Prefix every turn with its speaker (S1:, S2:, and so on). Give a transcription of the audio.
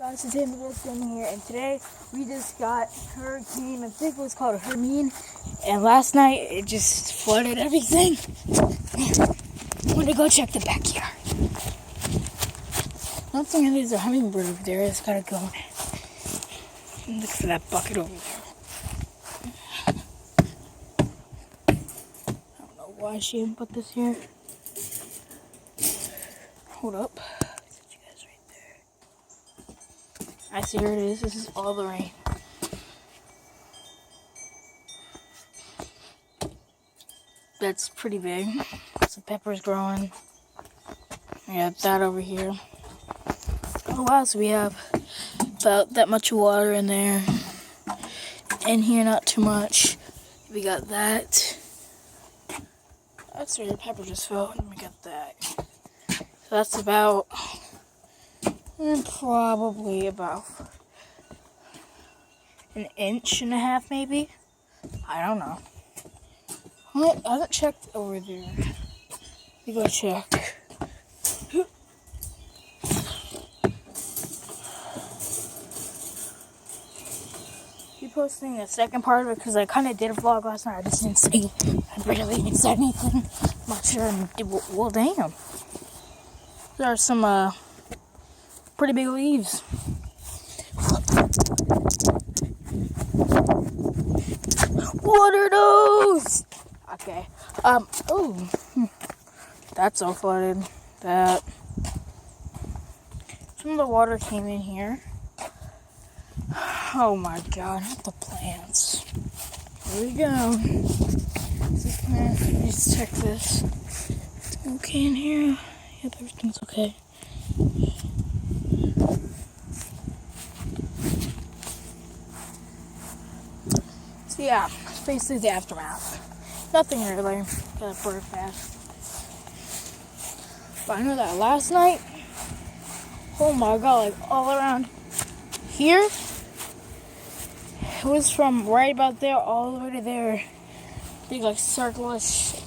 S1: Guys, it's Hermine here, and today we just got hurricane. I think it was called Hermine, and last night it just flooded everything. I'm gonna go check the backyard. I don't think there's a hummingbird over there. It's gotta go and look for that bucket over there. I don't know why she didn't put this here. Hold up. I see here it is. This is all the rain. That's pretty big. Some peppers growing. We have that over here. Oh wow, so we have about that much water in there. In here, not too much. We got that. That's where the pepper just fell. And we got that. So that's about... probably about an inch and a half, maybe. I don't know. I haven't checked over there. Let me go check. Be posting the second part of it because I kind of did a vlog last night. I just didn't say. I barely even said anything. I'm not sure. Well, damn. There are some pretty big leaves. What are those? Okay. Oh, that's all flooded. That. Some of the water came in here. Oh my god, not the plants. Here we go. Let's check this. Okay in here. Yep, everything's okay. So yeah, it's basically the aftermath. Nothing really. Got a bird bath. But I know that last night, oh my god, like all around here, it was from right about there all the way to there. Big like circle-ish